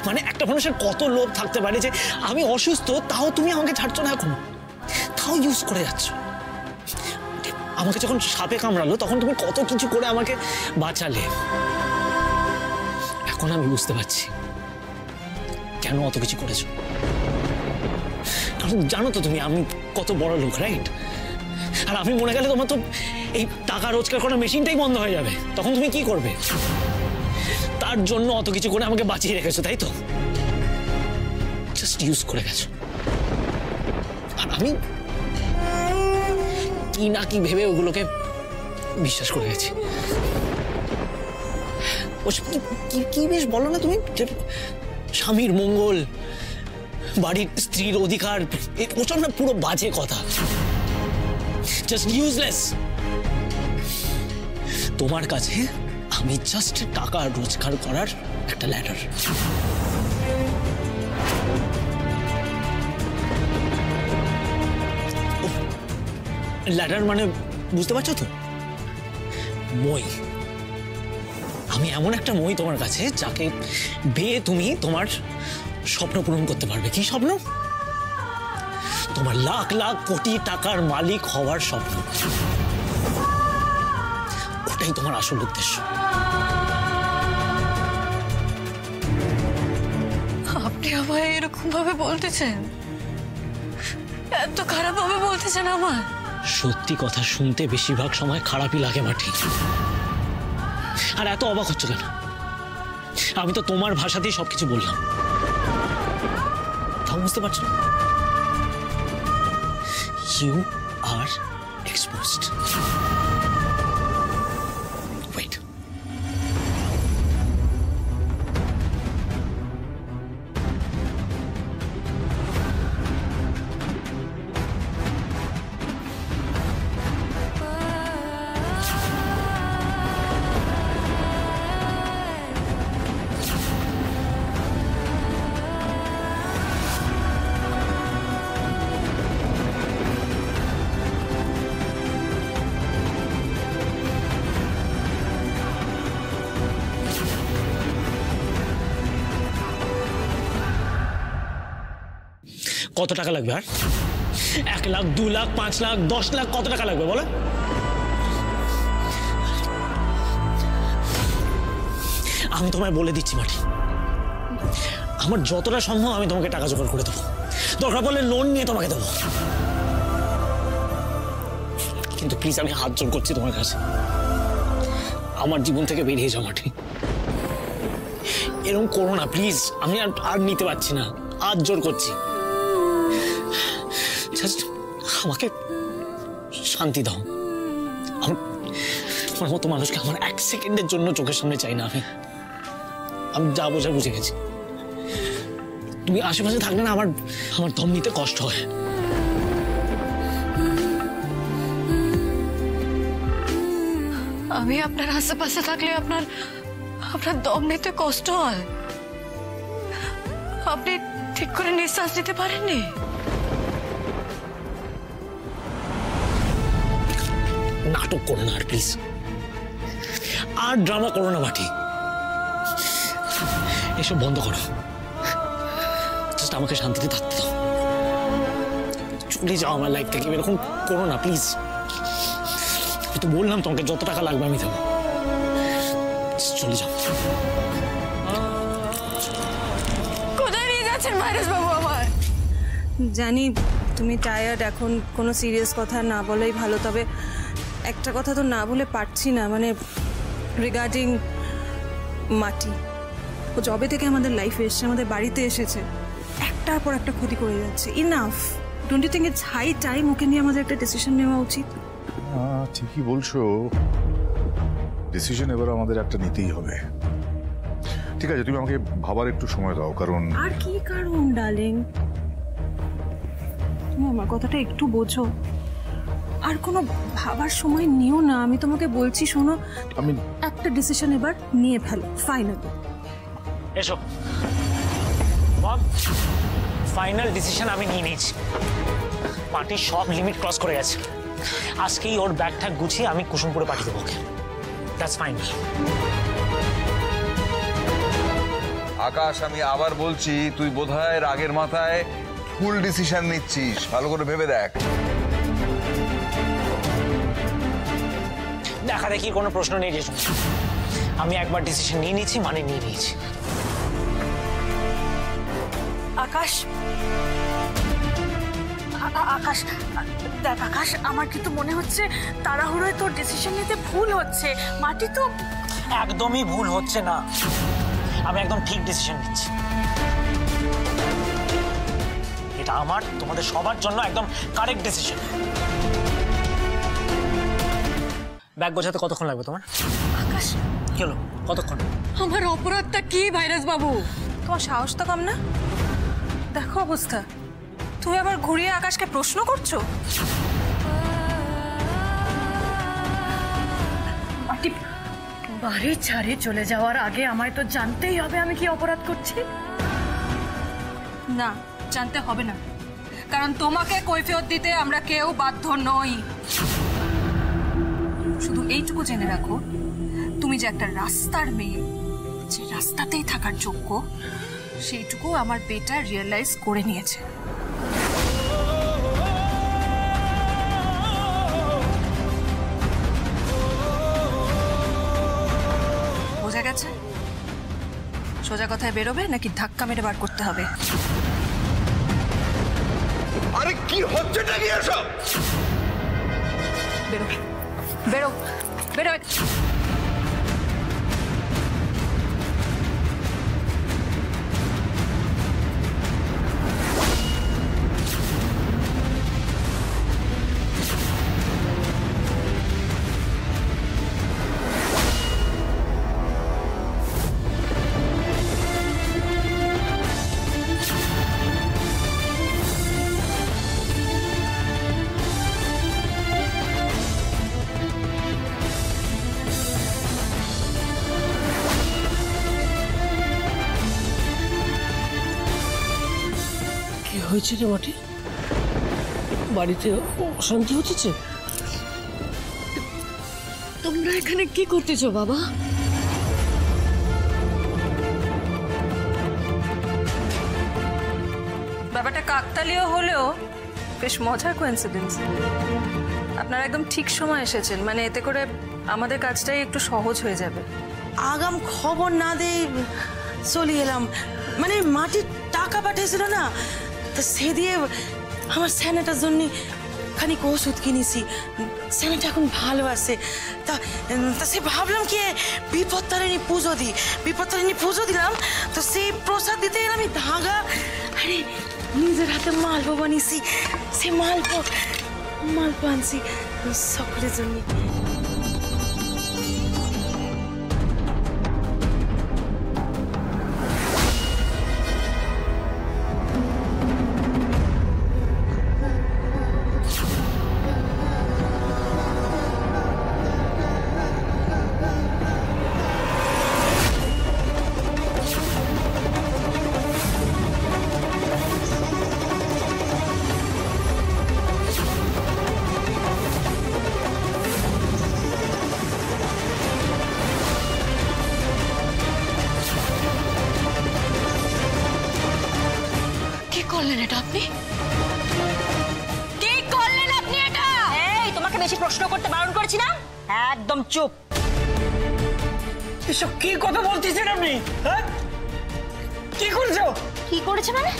মানে একটা মানুষের কত লোভ থাকতে পারে যে আমি অসুস্থ তাও তুমি আমাকে ছাড়ছো না, এখন তাও ইউজ করে যাচ্ছ। আমাকে যখন সাপে কামড়ালো তখন তুমি কত কিছু করে আমাকে বাঁচালে। এখন আমি বুঝতে পারছি কেন অত কিছু করেছো। কারণ জানো তো তুমি আমি কত বড় লোক, রাইট? আর আমি মরে গেলে তোমার তো এই টাকা রোজগার করার মেশিনটাই বন্ধ হয়ে যাবে, তখন তুমি কি করবে? তার জন্য অত কিছু করে আমাকে বাঁচিয়ে রেখেছো, তাই তো? জাস্ট ইউজ করে গেছো। আর আমি কি না কি ভেবে ওগুলোকে বিশ্বাস করে গেছি। কি বেশ বলো না তুমি, স্বামীর মঙ্গল, বাড়ির স্ত্রীর অধিকার, ওসব না পুরো বাজে কথা, জাস্ট ইউজলেস। তোমার কাছে আমি জাস্ট টাকা রোজগার করার একটা ল্যাডার। ল্যাডার মানে বুঝতে পারছো তো? মই। আমি এমন একটা মই তোমার কাছে যাকে বেয়ে তুমি তোমার স্বপ্ন পূরণ করতে পারবে। কি স্বপ্ন? তোমার লাখ লাখ কোটি টাকার মালিক হওয়ার স্বপ্ন। ওটাই তোমার আসল উদ্দেশ্য। আপনি আমায় এরকম ভাবে বলতেছেন? এত খারাপ ভাবে বলতেছেন আমার? সত্যি কথা শুনতে বেশিরভাগ সময় খারাপই লাগে মাটি। আর এত অবাক হচ্ছে কেন? আমি তো তোমার ভাষাতেই সবকিছু বললাম, তাও বুঝতে পারছো? You are exposed. Wait. কত টাকা লাগবে? আর 1 লাখ, 2 লাখ, 5 লাখ, 10 লাখ, কত টাকা লাগবে বলো? আমি তোমায় বলে দিচ্ছি মাটি, আমার যতটা সম্ভব আমি তোমাকে টাকা জোগাড় করে দেবো। দরকার পড়লে লোন নিয়ে তোমাকে দেবো। কিন্তু প্লিজ আমি হাত জোড় করছি তোমার কাছে, আমার জীবন থেকে বেরিয়ে যাও মাটি। এরকম করো না প্লিজ, আমি আর নিতে পারছি না, হাত জোড় করছি। আমাকে শান্তি দাও। আমার মতো মানুষকে আমার 1 সেকেন্ডের জন্য চোখের সামনে চাই না। আমি যা বোঝার বুঝে গেছি। তুমি আশেপাশে থাকলে না আমার দম নিতে কষ্ট হয়। আমি আপনার আশেপাশে থাকলে আপনার দম নিতে কষ্ট হয়? আপনি ঠিক করে নিঃশ্বাস নিতে পারেননি? নাটক করো না আর প্লিজ, আর ড্রামা করো না মাটি। এসব বন্ধ করো, জাস্ট আমাকে শান্তিতে থাকতে দাও। চলে যাও আমার লাইফ থেকে, এরকম করো না প্লিজ। আমি তো বললাম তোমাকে যত টাকা লাগবে আমি দেবো, চলে যাও। কোথায় নিয়ে যাচ্ছেন মাইনাস বাবু আমার? জানি তুমি টায়ার্ড, এখন কোনো সিরিয়াস কথা না বলেই ভালো, তবে একটা কথা তো না বলে পারছি না, মানে রিগার্ডিং মাটি। ও যবে থেকে আমাদের লাইফে এসেছে, আমাদের বাড়িতে এসেছে, একটার পর একটা ক্ষতি করে যাচ্ছে। Enough. Don't you think it's high time okay নিয়ে আমাদের একটা ডিসিশন নেওয়া উচিত? ঠিকই বলছো, ডিসিশন এবার আমাদের একটা নিতেই হবে। ঠিক আছে, তুমি আমাকে ভাবার একটু সময় দাও। কারণ আর কি কারণ ডার্লিং, তুমি আমার কথাটা একটু বোঝো। আর কোনো ভাবার সময় নিও না, আমি তোমাকে বলছি শোনো, আমি একটা ডিসিশন এবার নিয়ে ফেলো, ফাইনাল। এসো মম, ফাইনাল ডিসিশন আমি নিয়ে নিয়েছি। পার্টি সব লিমিট ক্রস করে গেছে। আজকেই ওর ব্যাগ ট্যাগ গুছিয়ে আমি কুসুমপুরে পাঠিয়ে দেবো ওকে। That's final. আকাশ, আমি আবার বলছি, তুই বোধহয় রাগের মাথায় ফুল ডিসিশন নিচ্ছিস। ভালো করে ভেবে দেখ। দেখা দেখি কোনো প্রশ্ন নেই রেশম। আমি একবার ডিসিশন নিয়ে নিয়েছি মানে নিয়ে নিয়েছি। আকাশ, আকাশ দেখ আকাশ, আমার কিন্তু মনে হচ্ছে তাড়াহুড়োয় তোর ডিসিশন নিতে ভুল হচ্ছে। মাটি তো একদমই ভুল হচ্ছে না, আমি একদম ঠিক ডিসিশন নিচ্ছি। এটা আমার তোমাদের সবার জন্য একদম কারেক্ট ডিসিশন। ব্যাগ গোছাতে কতক্ষণ লাগবে তোমার? আকাশ, কি হলো, কতক্ষণ? আমার অপরাধটা কি ভাইরাস বাবু? তোমার সাহস তো কম না। দেখো অবস্থা, তুমি আবার ঘুরিয়ে আকাশকে প্রশ্ন করছো। মাটি, বাড়ি ছাড়ে চলে যাওয়ার আগে আমায় তো জানতেই হবে আমি কি অপরাধ করছি। না, জানতে হবে না, কারণ তোমাকে কৈফিয়ত দিতে আমরা কেউ বাধ্য নই। শুধু এইটুকু জেনে রাখো, তুমি যে একটা রাস্তার মেয়ে, যে রাস্তাতেই থাকার যোগ্য, সেইটুকু আমার বেটা রিয়েলাইজ করে নিয়েছে। বোঝা গেছে? সোজা কথায় বেরোবে নাকি ধাক্কা মেরে বার করতে হবে? আরে কি হচ্ছেটা কি এসব? বেরো বেরো বেরো। হয়েছে রে মাটি? বাড়িতে অশান্তি হচ্ছে? তোমরা এখানে কি করতেছো বাবা? ব্যাপারটা কাকতালীয় হলেও বেশ মজার কোইন্সিডেন্স। আপনারা একদম ঠিক সময় এসেছেন, মানে এতে করে আমাদের কাজটাই একটু সহজ হয়ে যাবে। আগাম খবর না দিয়ে চলে এলাম, মানে মাটির টাকা পাঠিয়েছিল না, তা সে দিয়ে আমার স্যানাটার জন্য খানিক ওষুধ কিনেছি। স্যানাটা এখন ভালো আছে। তা সে ভাবলাম কি বিপত্তারিণী পুজো দিই, বিপত্তারিণী পুজো দিলাম, তো সেই প্রসাদ দিতে এলাম আমি ধাগা। আরে নিজের হাতে মালপো বানিয়েছি, সে মালপো আনছি সকলের জন্য। প্রশ্ন করতে বারণ করেছি না? একদম চুপ। এসব কি কথা বলতেছেন আপনি? হ্যাঁ, কি করেছো? কি করেছে মানে?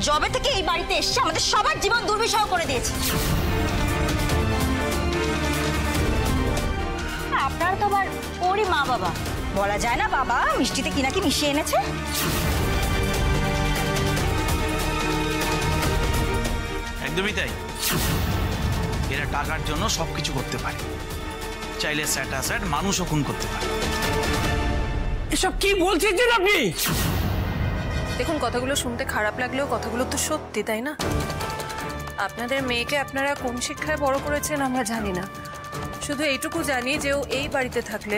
জবে থেকে এই বাড়িতে এসে আমাদের সবার জীবন দুর্বিষহ করে দিয়েছে। আপনার তো আবার ওরই মা বাবা, বলা যায় না বাবা মিষ্টিতে কি নাকি মিশিয়ে এনেছে। একদমই তাই। এরা টাকার জন্য সবকিছু করতে পারে, চাইলে স্যাটাস্যাট মানুষও খুন করতে পারে। এসব কি বলছেন আপনি? দেখুন, কথাগুলো শুনতে খারাপ লাগলেও কথাগুলো তো সত্যি, তাই না? আপনাদের মেয়েকে আপনারা কোন শিক্ষায় বড় করেছেন আমরা জানি না, শুধু এইটুকু জানি যে ও এই বাড়িতে থাকলে,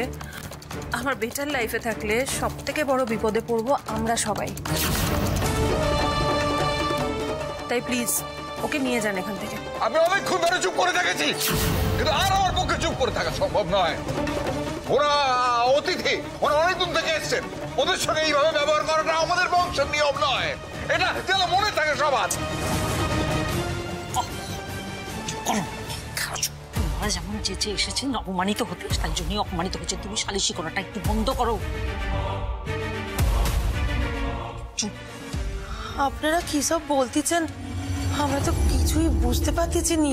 আমার বেটার লাইফে থাকলে সব থেকে বড় বিপদে পড়বো আমরা সবাই। তাই প্লিজ ওকে নিয়ে যান এখান থেকে। আমি অনেকক্ষণ ধরে চুপ করে দেখেছি, কিন্তু আর আমার পক্ষে চুপ করে থাকা সম্ভব নয়। ওরা অতিথি, ওরা অনেকদিন থেকে এসছেন, ওদের সঙ্গে এইভাবে ব্যবহার করাটা আমাদের বংশের নিয়ম নয়। এটা যেন মনে থাকে সবার। তোমরা যেমন চেঁচে এসেছেন অপমানিত হতে, তাই জন্যই অপমানিত হচ্ছে। তুমি সালিশি করাটা একটু বন্ধ করো। আপনারা কি সব বলতেছেন আমরা তো কিছুই বুঝতে পারতেছি নি।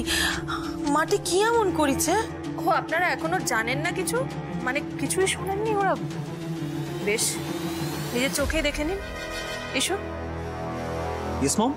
মাটি কি এমন করেছে? ও আপনারা এখনো জানেন না কিছু, মানে কিছুই শোনেননি? ওরা বেশ নিজের চোখে দেখে নিন। এসো। Yes mom.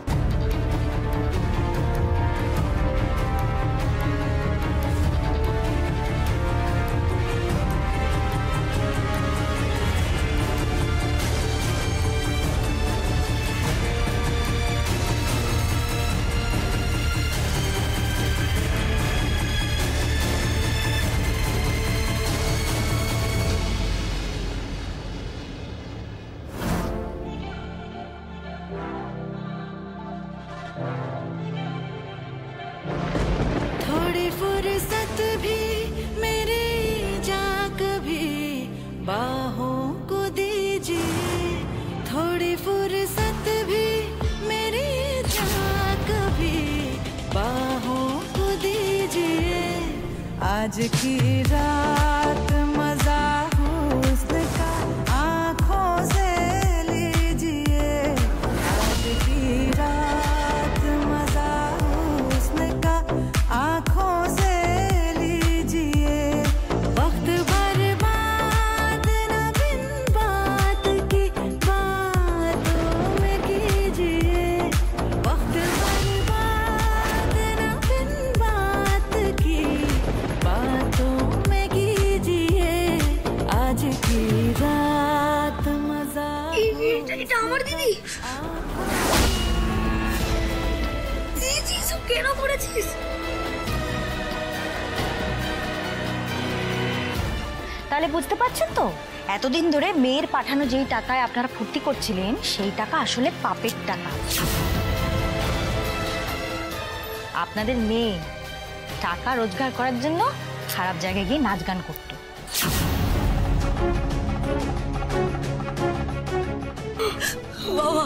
थोड़ी फुर्सत भी मेरी जा कभी बाहों को दीजिए, थोड़ी फुर्सत भी मेरी जा कभी बाहों को दीजिए। आज की रात मजा हुस्न का आँखों से लीजिए, आज की रात मजा हुस्न का आँखों से लीजिए। वक्त बर्बाद न बिन बात की बातों में कीजिए, वक्त बर्बाद न बिन बात की बातों में कीजिए। आज की रात मजा এটা আমার দিদি। দিদি সব কেন করেছিস? তাহলে বুঝতে পারছেন তো, এতদিন ধরে মেয়ের পাঠানো যেই টাকায় আপনারা ফুর্তি করছিলেন সেই টাকা আসলে পাপের টাকা। আপনাদের মেয়ে টাকা রোজগার করার জন্য খারাপ জায়গায় গিয়ে নাচ গান করতো। বাবা,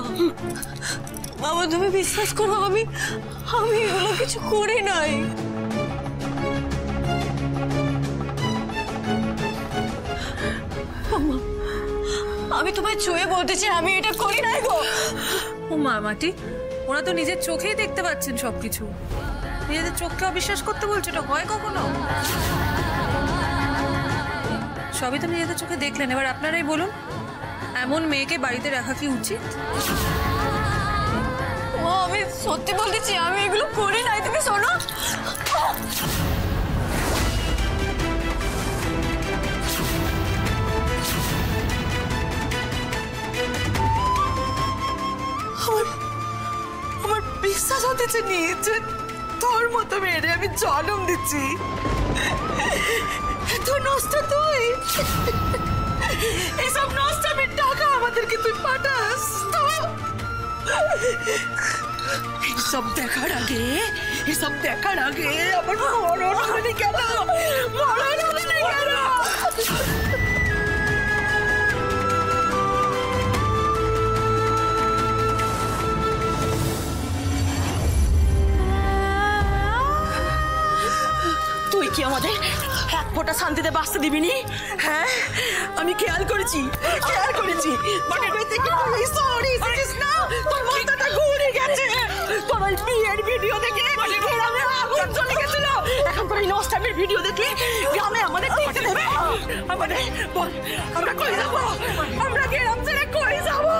বাবা তুমি বিশ্বাস করো, আমি এগুলো কিছু করি নাই। আমি তোমায় ছুঁয়ে বলতেছি আমি এটা করি নাই গো। ও মা মাটি, ওরা তো নিজের চোখেই দেখতে পাচ্ছেন সবকিছু। নিজেদের চোখকে অবিশ্বাস করতে বলছো? এটা হয় কখনো? সবই তো নিজেদের চোখে দেখলেন, এবার আপনারাই বলুন এমন মেয়েকে বাড়িতে রাখা কি উচিত? ও আমি সত্যি বলতেছি আমি এগুলো করি নাই। তুমি শোনো, আমার বিশ্বাস হতেছে নি যে তোর মতো মেয়েরে আমি জন্ম দিচ্ছি। তোর নষ্ট তুই এসব নষ্টামের টাকা আমাদেরকে তুই পাঠাস তো? এসব দেখার আগে আমার মরণ হলে কেন? মরণ হলে কেন? তুই কি আমাদের এক ফোঁটা শান্তিতে বাঁচতে দিবি নি? হ্যাঁ, আমি খেয়াল করেছি। তোর মাথাটা ঘুরে গেছে। তোর ওই বিয়ের ভিডিও দেখে গ্রামে আগুন চলে গেছিল। এখন তোর এই নষ্টামের ভিডিও দেখে গ্রামে আমাদের দেখতে দেবে? আমাদের বল, আমরা কই যাবো? আমরা গ্রাম ছেড়ে কই যাবো?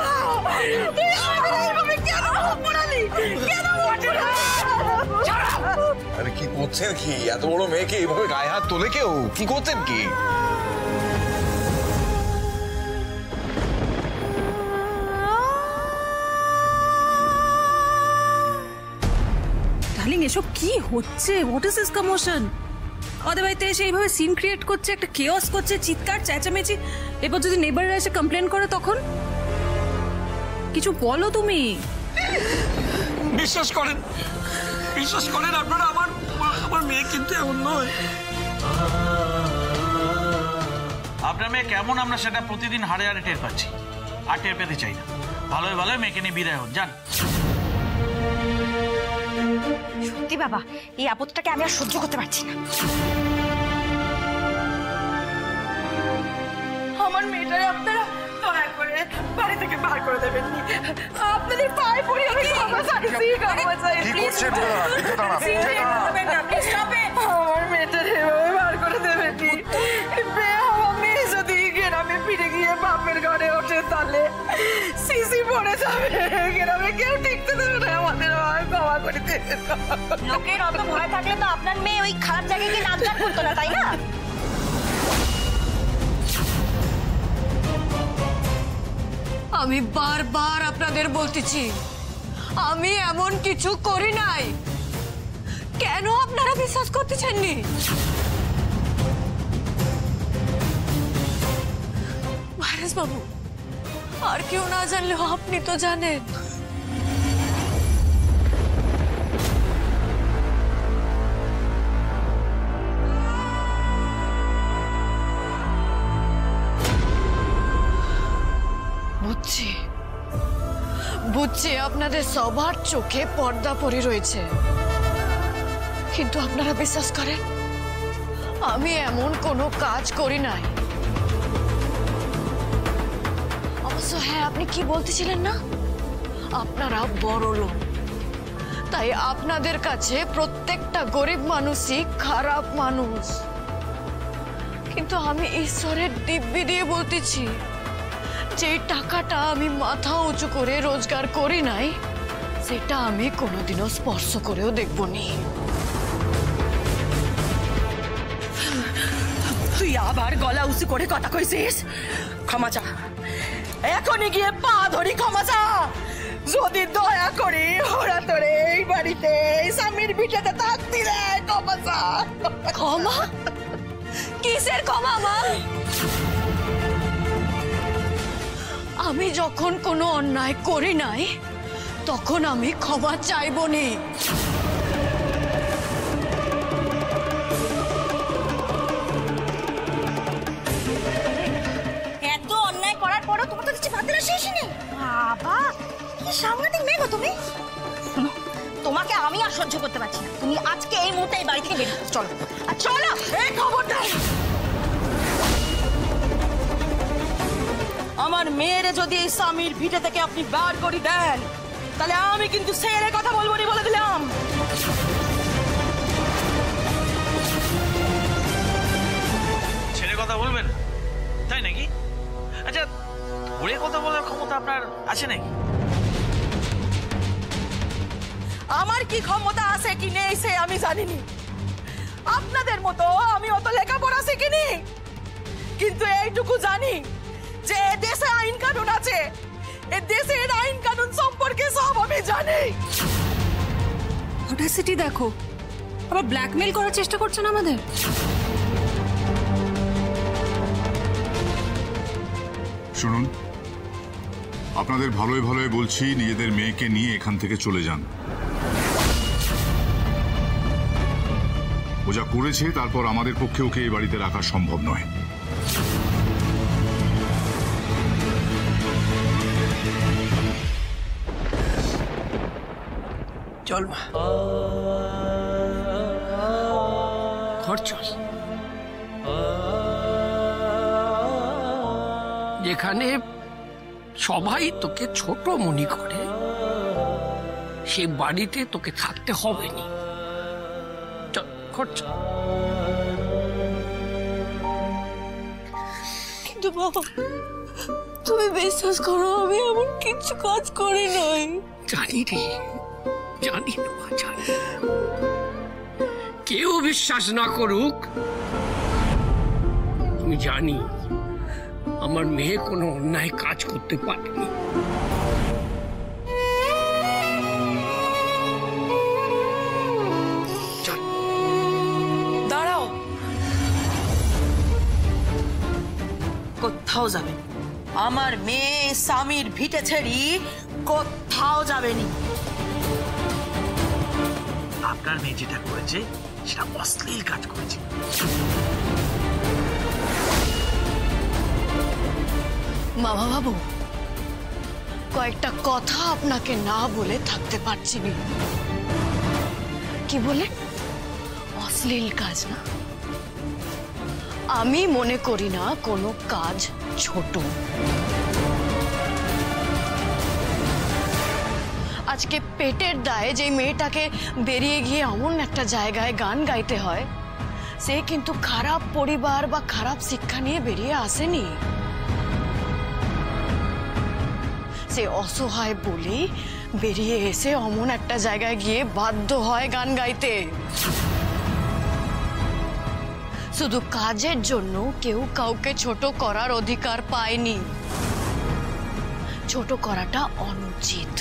তুই আমাদের এইভাবে কেন পড়ালি? কেন আরে কি করছেন কি? এত বড় মেয়েকে এইভাবে গায়ে হাত তোলে কেউ? কি করছেন কি? ডার্লিং, এসব কি হচ্ছে? What is this commotion? আমাদের বাড়িতে এসে এইভাবে সিন ক্রিয়েট করছে, একটা কেওস করছে, চিৎকার চেঁচামেচি। এবার যদি নেবাররা এসে কমপ্লেন করে তখন? কিছু বলো তুমি। বিশ্বাস করেন আপনারা, আমার মেয়ে কিন্তু এমন নয়। আপনার মেয়ে কেমন আমরা সেটা প্রতিদিন হাড়ে হাড়ে টের পাচ্ছি, আর টের পেতে চাই না। ভালোই ভালোই মেয়েকে নিয়ে বিদায় হন, যান। সত্যি বাবা, এই আপদটাকে আমি আর সহ্য করতে পারছি না। আমার মেয়েটারে আপনারা দয়া করে বাড়ি থেকে বার করে দেবেন নি। আপনাদের পায়ে পড়ি, আমি ক্ষমা চাইছি, ক্ষমা চাই। কি করছেন আমার মেয়েটারে এভাবে বার করে দেবেন নি। আমার মেয়ে যদি গ্রামে ফিরে গিয়ে বাপের ঘরে ওঠে তাহলে সিসি পড়ে যাবে, গ্রামে কেউ টিকতে দেবে না। আমাদের ক্ষমা করে দেবেন। লোকের অত ভয় থাকলে তো আপনার মেয়ে ওই খারাপ জায়গায় গিয়ে নাচ গান করতো না, তাই না? আমি বারবার আপনাদের বলতেছি আমি এমন কিছু করি নাই। কেন আপনারা বিশ্বাস করতেছেননি? ভাইরাস বাবু, আর কেউ না জানলেও আপনি তো জানেন। বুঝছি বুঝছি আপনাদের সবার চোখে পর্দা পড়ে রয়েছে, কিন্তু আপনারা বিশ্বাস করেন আমি এমন কোনো কাজ করি নাই। অবশ্য হ্যাঁ, আপনি কি বলতেছিলেন না আপনারা বড় লোক, তাই আপনাদের কাছে প্রত্যেকটা গরিব মানুষই খারাপ মানুষ। কিন্তু আমি ঈশ্বরের দিব্যি দিয়ে বলতেছি, যে টাকাটা আমি মাথা উঁচু করে রোজগার করি নাই সেটা আমি কোনোদিনও স্পর্শ করেও দেখব নি। তুই আবার গলা উঁচু করে কথা কইছিস? ক্ষমা চা, এখনই গিয়ে পা ধরি ক্ষমা চা। যদি দয়া করে ওরা তোরে এই বাড়িতে এই স্বামীর ভিটাতে থাকতি রে, ক্ষমা চা। ক্ষমা? কিসের ক্ষমা মা? আমি যখন কোনো অন্যায় করি নাই তখন আমি ক্ষমা চাইব নি। এত অন্যায় করার পরও তোমার তো কিছু ভাবতে না শেষই নেই। বাবা, কি সাংঘাতিক মেয়ে গো তুমি। তোমাকে আমি আর সহ্য করতে পারছি না। তুমি আজকে এই মুহূর্তে এই বাড়ি থেকে বেরিয়ে চলো। আর চলো, এই খবরদার, আমার মেয়েরে যদি এই স্বামীর ভিটে থেকে আপনি বার করে দেন তাহলে আমি কিন্তু ছেড়ে কথা বলবো নি, বলে দিলাম। ছেড়ে কথা বলবেন তাই নাকি? আচ্ছা, ওরে কথা বলার ক্ষমতা আপনার আছে নাকি? আমার কি ক্ষমতা আছে কি নেই সে আমি জানিনি। আপনাদের মতো আমি অত লেখাপড়া শিখিনি, কিন্তু এইটুকু জানি যে দেশে আইন কানুন আছে। এই দেশের আইন কানুন সম্পর্কে সব আমি জানি। অডাসিটি দেখো, আবার ব্ল্যাকমেল করার চেষ্টা করছেন আমাদের। শুনুন, আপনাদের ভালোই ভালোই বলছি, নিজেদের মেয়েকে নিয়ে এখান থেকে চলে যান। ও যা করেছে তারপর আমাদের পক্ষে ওকে এই বাড়িতে রাখা সম্ভব নয়। চল মা, ঘর চল। যেখানে সবাই তোকে ছোট মনে করে সে বাড়িতে তোকে থাকতে হবে না। চল, ঘর চল। কিন্তু বাবা, তুমি বিশ্বাস করো আমি এমন কিছু কাজ করি নাই। জানি রে, জানি না, জানি। কেউ বিশ্বাস না করুক, আমি জানি আমার মেয়ে কোনো অন্যায় কাজ করতে পারেনি। দাঁড়াও, কোথাও যাবে? আমার মেয়ে স্বামীর ভিটে ছেড়ি কোথাও যাবেনি। আপনার মেয়ে যেটা করেছে সেটা অশ্লীল কাজ করেছে। মামা বাবু, কয়েকটা কথা আপনাকে না বলে থাকতে পারছি না। কি বলে? অশ্লীল কাজ না? আমি মনে করি না কোনো কাজ ছোট। আজকে পেটের দায়ে যে মেয়েটাকে বেরিয়ে গিয়ে এমন একটা জায়গায় গান গাইতে হয়, সে কিন্তু খারাপ পরিবার বা খারাপ শিক্ষা নিয়ে বেরিয়ে আসেনি। সে অসহায় বলি বেরিয়ে এসে অমন একটা জায়গায় গিয়ে বাধ্য হয় গান গাইতে। শুধু কাজের জন্য কেউ কাউকে ছোট করার অধিকার পায়নি। ছোট করাটা অনুচিত।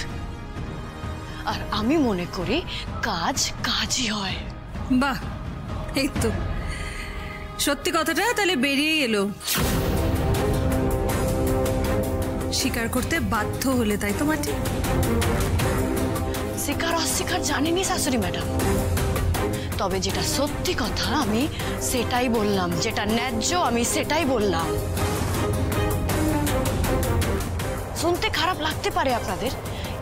আর আমি মনে করি কাজ কাজই হয়। বাহ, এই তো সত্যি কথাটা তাহলে বেরিয়ে এলো। স্বীকার করতে বাধ্য হলে, তাই তো মাটি? স্বীকার অস্বীকার জানিনি শাশুড়ি ম্যাডাম, তবে যেটা সত্যি কথা আমি সেটাই বললাম, যেটা ন্যায্য আমি সেটাই বললাম। শুনতে খারাপ লাগতে পারে আপনাদের,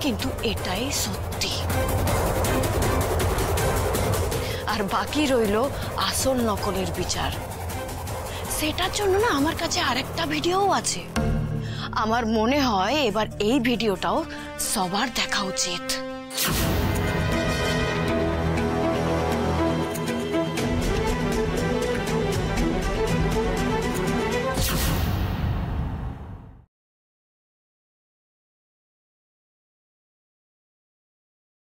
কিন্তু এটাই সত্যি। আর বাকি রইল আসল নকলের বিচার। সেটার জন্য না আমার কাছে আরেকটা ভিডিও আছে। আমার মনে হয় এবার এই ভিডিওটাও সবার দেখা উচিত।